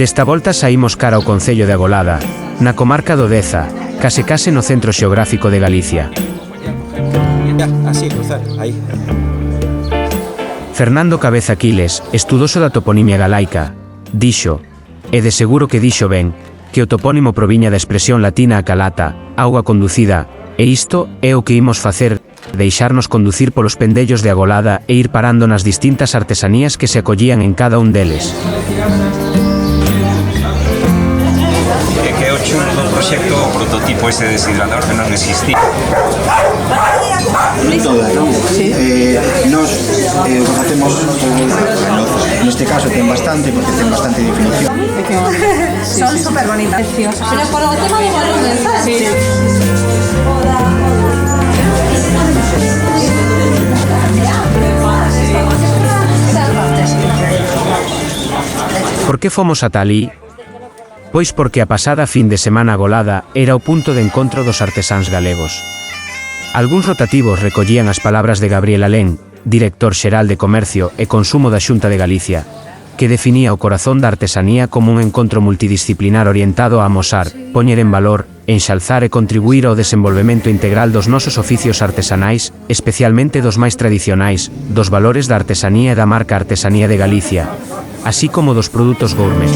Desta volta saímos cara ao concello de Agolada, na comarca do Deza, case no centro xeográfico de Galicia. Así, cruzar, aí. Fernando Cabeza Quiles, estudoso da toponimia galaica, dixo, e de seguro que dixo ben, que o topónimo proviña da expresión latina acalata, auga conducida, e isto é o que imos facer, deixarnos conducir polos pendellos de Agolada e ir parando nas distintas artesanías que se acollían en cada un deles. Que é o chulo do proxecto, o prototipo ese deshidrador que non existía. Todas, non? Sí. Nos o que facemos neste caso ten bastante, porque ten bastante definición. Son super bonitas. Pero por o tema de volumen, ¿sabes? Sí. Por que fomos ata alí? Pois porque a pasada fin de semana Agolada era o punto de encontro dos artesáns galegos. Algúns rotativos recollían as palabras de Gabriel Alén, director xeral de Comercio e Consumo da Xunta de Galicia, que definía o corazón da artesanía como un encontro multidisciplinar orientado a amosar, poñer en valor, enxalzar e contribuir ao desenvolvemento integral dos nosos oficios artesanais, especialmente dos máis tradicionais, dos valores da artesanía e da marca Artesanía de Galicia, así como dos produtos gourmet.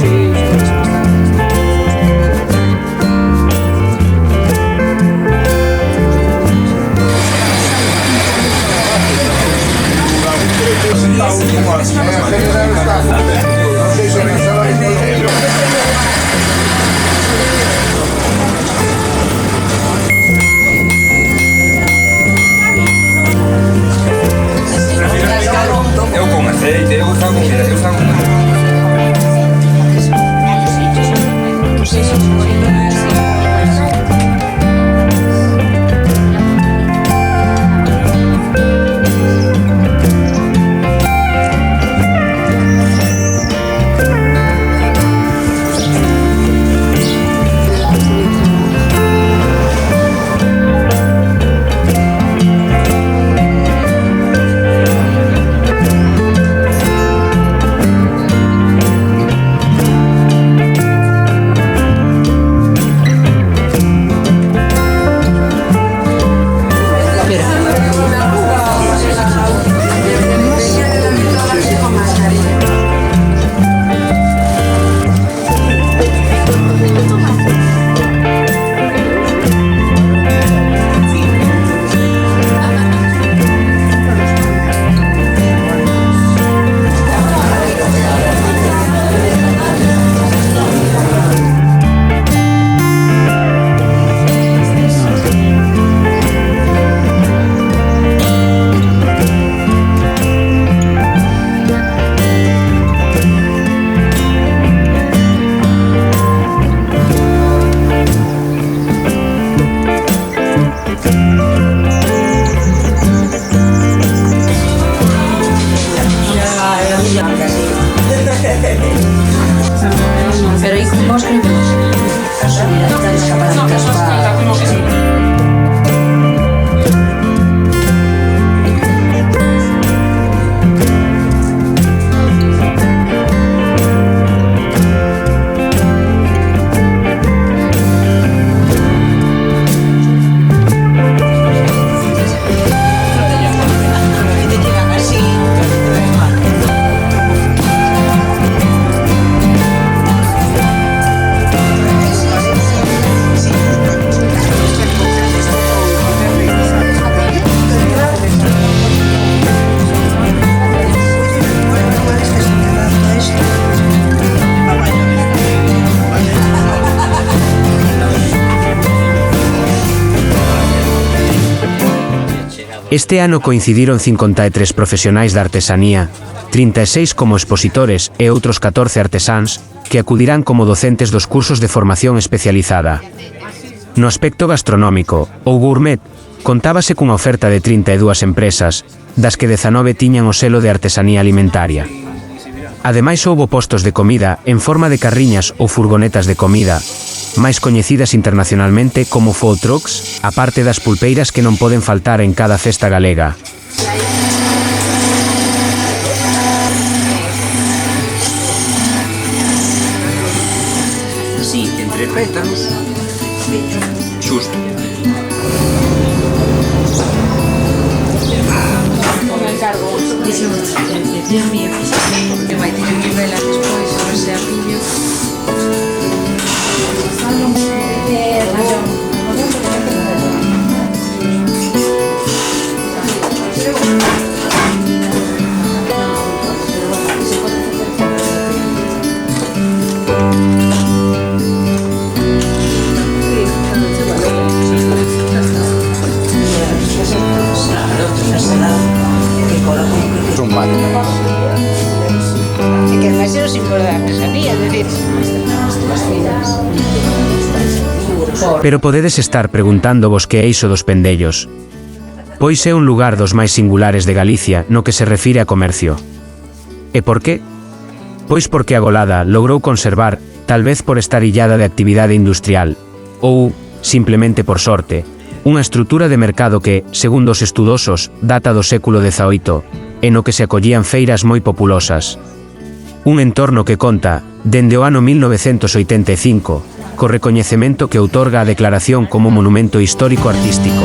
Eu con aceite, eu fago, mira, eu fago Pero aí vos creo que das escaparatas Este ano coincidiron 53 profesionais da artesanía, 36 como expositores e outros 14 artesáns, que acudirán como docentes dos cursos de formación especializada. No aspecto gastronómico, ou gourmet, contábase cunha oferta de 32 empresas, das que 19 tiñan o selo de artesanía alimentaria. Ademais houbo postos de comida en forma de carriñas ou furgonetas de comida, máis coñecidas internacionalmente como food trucks, a parte das pulpeiras que non poden faltar en cada festa galega. feitas. Xusto. Que vai ter que vela despois, se se a pillo. Un mal. E que ademais é o símbolo da artesanía, é dicir, Pero podedes estar preguntándovos que é iso dos pendellos. Pois é un lugar dos máis singulares de Galicia no que se refire a comercio. E por qué? Pois porque a Golada logrou conservar, tal vez por estar illada de actividade industrial, ou, simplemente por sorte, unha estrutura de mercado que, segundo os estudosos, data do século XVIII, e no que se acollían feiras moi populosas. Un entorno que conta, dende o ano 1985, co recoñecemento que outorga a declaración como monumento histórico artístico.